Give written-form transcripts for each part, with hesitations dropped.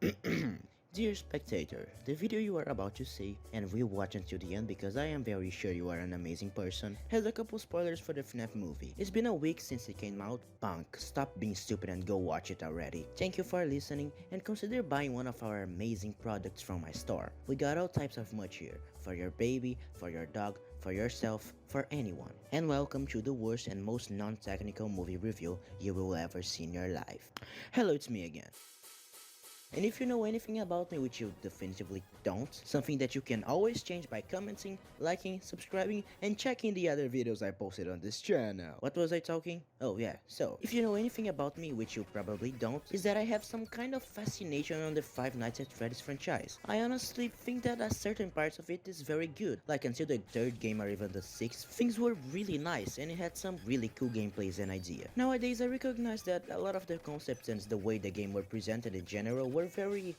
Dear spectator, the video you are about to see, and will watch until the end because I am very sure you are an amazing person, has a couple spoilers for the FNAF movie. It's been a week since it came out. Punk, stop being stupid and go watch it already. Thank you for listening and consider buying one of our amazing products from my store. We got all types of merch here, for your baby, for your dog, for yourself, for anyone. And welcome to the worst and most non-technical movie review you will ever see in your life. Hello, it's me again. And if you know anything about me, which you definitively don't, something that you can always change by commenting, liking, subscribing, and checking the other videos I posted on this channel. What was I talking? Oh yeah, so, if you know anything about me, which you probably don't, is that I have some kind of fascination on the Five Nights at Freddy's franchise. I honestly think that a certain parts of it is very good, like until the third game or even the sixth, things were really nice and it had some really cool gameplays and idea. Nowadays I recognize that a lot of the concepts and the way the game were presented in general were very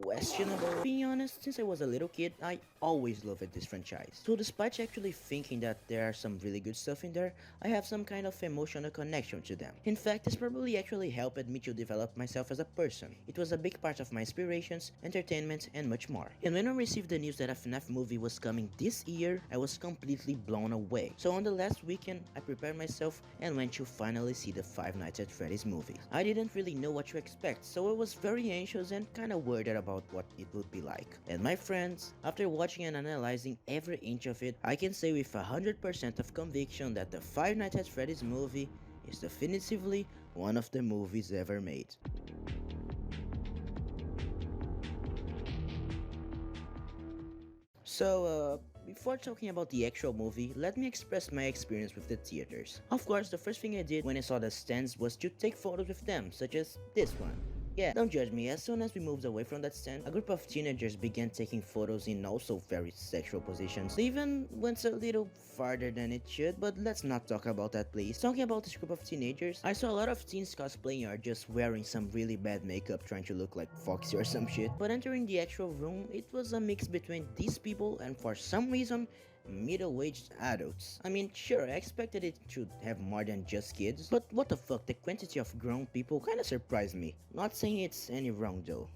questionable. Being honest, since I was a little kid, I always loved this franchise. So despite actually thinking that there are some really good stuff in there, I have some kind of emotional connection to them. In fact, this probably actually helped me to develop myself as a person. It was a big part of my inspirations, entertainment, and much more. And when I received the news that a FNAF movie was coming this year, I was completely blown away. So on the last weekend, I prepared myself and went to finally see the Five Nights at Freddy's movie. I didn't really know what to expect, so I was very anxious and kinda worried about what it would be like. And my friends, after watching and analyzing every inch of it, I can say with 100% of conviction that the Five Nights at Freddy's movie is definitively one of the movies ever made. So, before talking about the actual movie, let me express my experience with the theaters. Of course, the first thing I did when I saw the stands was to take photos with them, such as this one. Yeah, don't judge me, as soon as we moved away from that stand, a group of teenagers began taking photos in also very sexual positions. They even went a little farther than it should, but let's not talk about that please. Talking about this group of teenagers, I saw a lot of teens cosplaying or just wearing some really bad makeup trying to look like Foxy or some shit. But entering the actual room, it was a mix between these people and for some reason, middle-aged adults. I mean, sure, I expected it to have more than just kids, but what the fuck, the quantity of grown people kinda surprised me. Not saying it's any wrong though,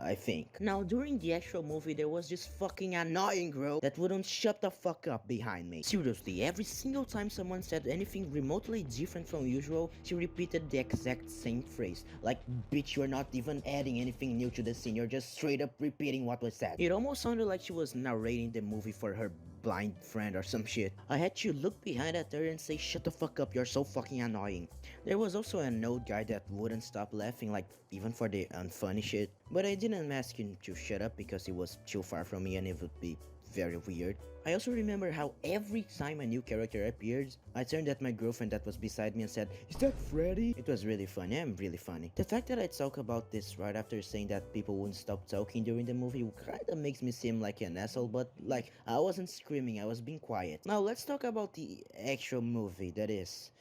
I think. Now, during the actual movie, there was this fucking annoying girl that wouldn't shut the fuck up behind me. Seriously, every single time someone said anything remotely different from usual, she repeated the exact same phrase. Like, bitch, you're not even adding anything new to the scene, you're just straight up repeating what was said. It almost sounded like she was narrating the movie for her blind friend or some shit. I had to look behind at her and say, shut the fuck up, you're so fucking annoying. There was also an old guy that wouldn't stop laughing, like, even for the unfunny shit. But I didn't ask him to shut up because he was too far from me and it would be very weird. I also remember how every time a new character appeared, I turned at my girlfriend that was beside me and said, is that Freddy? It was really funny, I'm really funny. The fact that I talk about this right after saying that people wouldn't stop talking during the movie kinda makes me seem like an asshole, but like, I wasn't screaming, I was being quiet. Now let's talk about the actual movie, that is,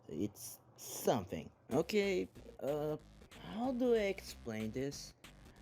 it's something. Okay, how do I explain this?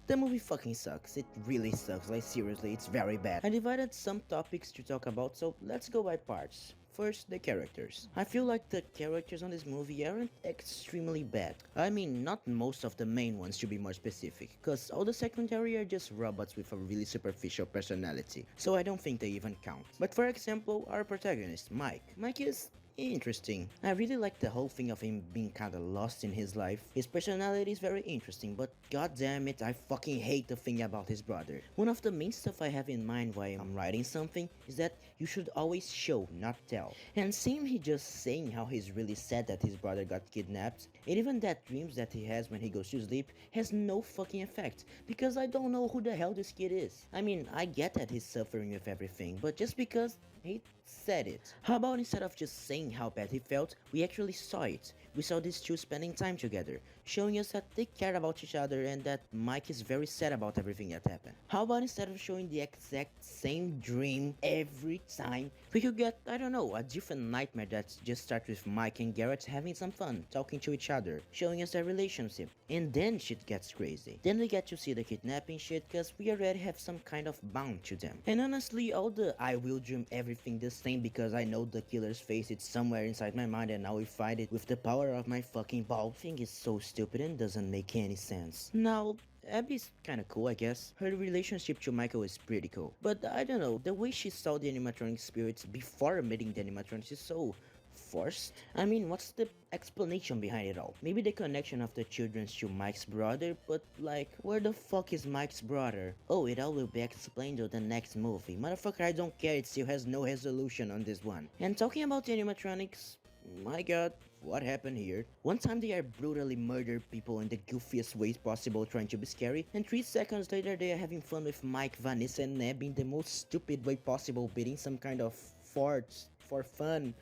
The movie fucking sucks, it really sucks, like seriously, it's very bad. I divided some topics to talk about, so let's go by parts. First, the characters. I feel like the characters on this movie aren't extremely bad. I mean, not most of the main ones to be more specific, cause all the secondary are just robots with a really superficial personality, so I don't think they even count. But for example, our protagonist, Mike. Mike is interesting. I really like the whole thing of him being kinda lost in his life. His personality is very interesting, but god damn it, I fucking hate the thing about his brother. One of the main stuff I have in mind while I'm writing something is that you should always show, not tell. And seeing he just saying how he's really sad that his brother got kidnapped, and even that dreams that he has when he goes to sleep has no fucking effect, because I don't know who the hell this kid is. I mean, I get that he's suffering with everything, but just because he said it. How about instead of just saying how bad he felt, we actually saw it. We saw these two spending time together, showing us that they care about each other and that Mike is very sad about everything that happened. How about instead of showing the exact same dream every time, we could get, I don't know, a different nightmare that just starts with Mike and Garrett having some fun, talking to each other, showing us their relationship, and then shit gets crazy. Then we get to see the kidnapping shit cause we already have some kind of bond to them. And honestly, all the I will dream everything the same because I know the killer's face, it's somewhere inside my mind and now we fight it with the power of my fucking ball thing is so stupid and doesn't make any sense. Now, Abby's kinda cool, I guess. Her relationship to Michael is pretty cool. But I don't know, the way she saw the animatronic spirits before meeting the animatronics is so forced. I mean, what's the explanation behind it all? Maybe the connection of the children to Mike's brother, but like, where the fuck is Mike's brother? Oh, it all will be explained in the next movie. Motherfucker, I don't care, it still has no resolution on this one. And talking about the animatronics, my god, what happened here? One time they are brutally murder people in the goofiest ways possible trying to be scary, and 3 seconds later they are having fun with Mike, Vanessa and Neb in the most stupid way possible, beating some kind of forts for fun.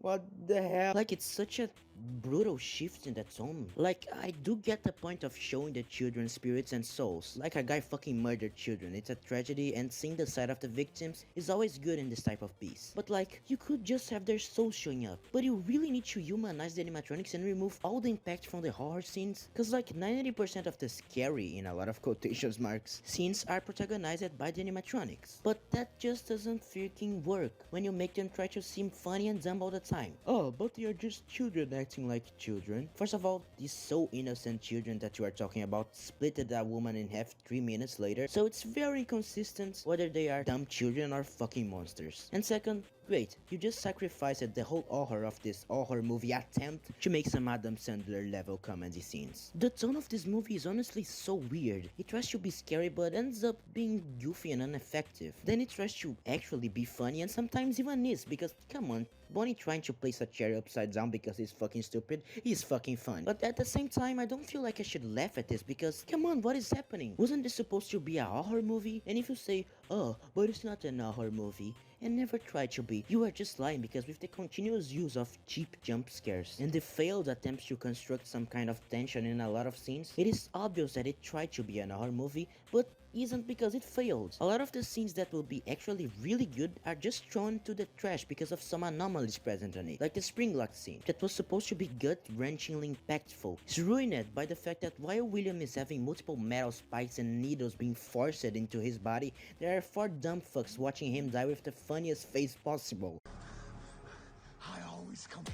What the hell? Like, it's such a brutal shift in the tone. Like, I do get the point of showing the children's spirits and souls. Like, a guy fucking murdered children. It's a tragedy, and seeing the side of the victims is always good in this type of piece. But like, you could just have their souls showing up. But you really need to humanize the animatronics and remove all the impact from the horror scenes. Cause like, 90% of the scary, in a lot of quotations marks, scenes are protagonized by the animatronics. But that just doesn't freaking work when you make them try to seem funny and dumb all the time. Oh, but they are just children acting like children. First of all, these so innocent children that you are talking about splitted that woman in half 3 minutes later, so it's very inconsistent whether they are dumb children or fucking monsters. And second, great, you just sacrificed the whole horror of this horror movie attempt to make some Adam Sandler level comedy scenes. The tone of this movie is honestly so weird. It tries to be scary but ends up being goofy and ineffective. Then it tries to actually be funny and sometimes even is, because come on, Bonnie trying to place a cherry upside down because he's fucking stupid is fucking fun. But at the same time, I don't feel like I should laugh at this because, come on, what is happening? Wasn't this supposed to be a horror movie? And if you say, oh, but it's not an horror movie, and never try to be, you are just lying, because with the continuous use of cheap jump scares and the failed attempts to construct some kind of tension in a lot of scenes, it is obvious that it tried to be an horror movie, but isn't because it failed. A lot of the scenes that will be actually really good are just thrown to the trash because of some anomalies present on it, like the spring lock scene that was supposed to be gut-wrenchingly impactful is ruined by the fact that while William is having multiple metal spikes and needles being forced into his body, there are 4 dumb fucks watching him die with the funniest face possible. I always come.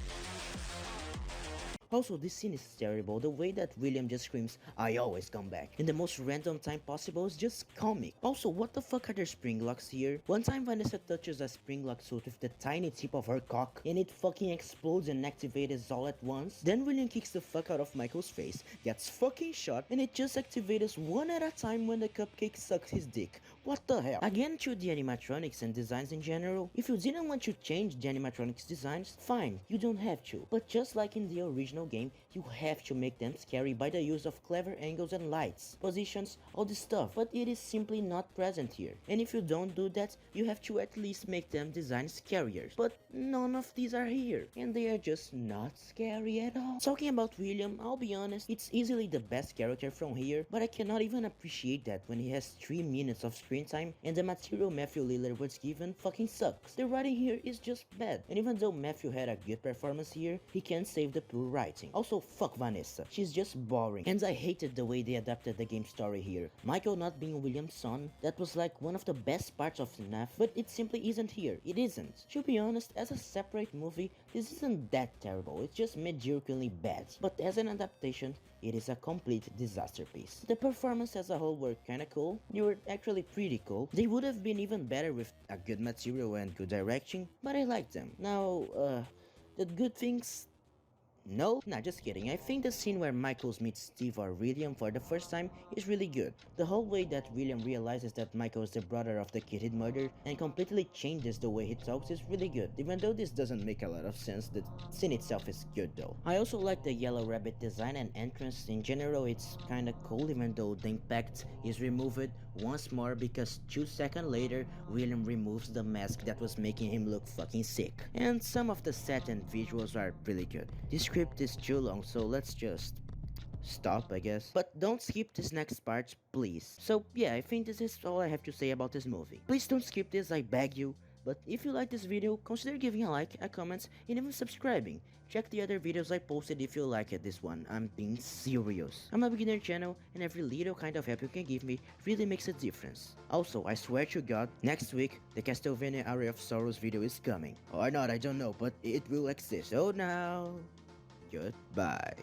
Also, this scene is terrible. The way that William just screams, I always come back, in the most random time possible is just comic. Also, what the fuck are there spring locks here? One time Vanessa touches a spring lock suit with the tiny tip of her cock, and it fucking explodes and activates all at once. Then William kicks the fuck out of Michael's face, gets fucking shot, and it just activates one at a time when the cupcake sucks his dick. What the hell? Again, to the animatronics and designs in general, if you didn't want to change the animatronics designs, fine, you don't have to. But just like in the original game, you have to make them scary by the use of clever angles and lights, positions, all this stuff, but it is simply not present here. And if you don't do that, you have to at least make them design scarier. But none of these are here, and they are just not scary at all. Talking about William, I'll be honest, it's easily the best character from here, but I cannot even appreciate that when he has 3 minutes of screen time and the material Matthew Lillard was given fucking sucks. The writing here is just bad, and even though Matthew had a good performance here, he can't save the poor writing. Also, fuck Vanessa, she's just boring, and I hated the way they adapted the game story here. Michael not being William's son, that was like one of the best parts of FNAF, but it simply isn't here. It isn't. To be honest, as a separate movie, this isn't that terrible, it's just mediocrely bad. But as an adaptation, it is a complete disaster piece. The performance as a whole were kinda cool, they were actually pretty cool. They would have been even better with a good material and good direction, but I liked them. Now, the good things, no? Nah, just kidding. I think the scene where Michael meets Steve or William for the first time is really good. The whole way that William realizes that Michael is the brother of the kid he murdered and completely changes the way he talks is really good. Even though this doesn't make a lot of sense, the scene itself is good though. I also like the yellow rabbit design and entrance. In general, it's kinda cool even though the impact is removed once more because 2 seconds later, William removes the mask that was making him look fucking sick. And some of the set and visuals are really good. This script is too long, so let's just stop, I guess. But don't skip this next part, please. So yeah, I think this is all I have to say about this movie. Please don't skip this, I beg you. But if you like this video, consider giving a like, a comment, and even subscribing. Check the other videos I posted if you like this one, I'm being serious. I'm a beginner channel, and every little kind of help you can give me really makes a difference. Also, I swear to God, next week, the Castlevania Area of Sorrows video is coming. Or not, I don't know, but it will exist. So now, goodbye.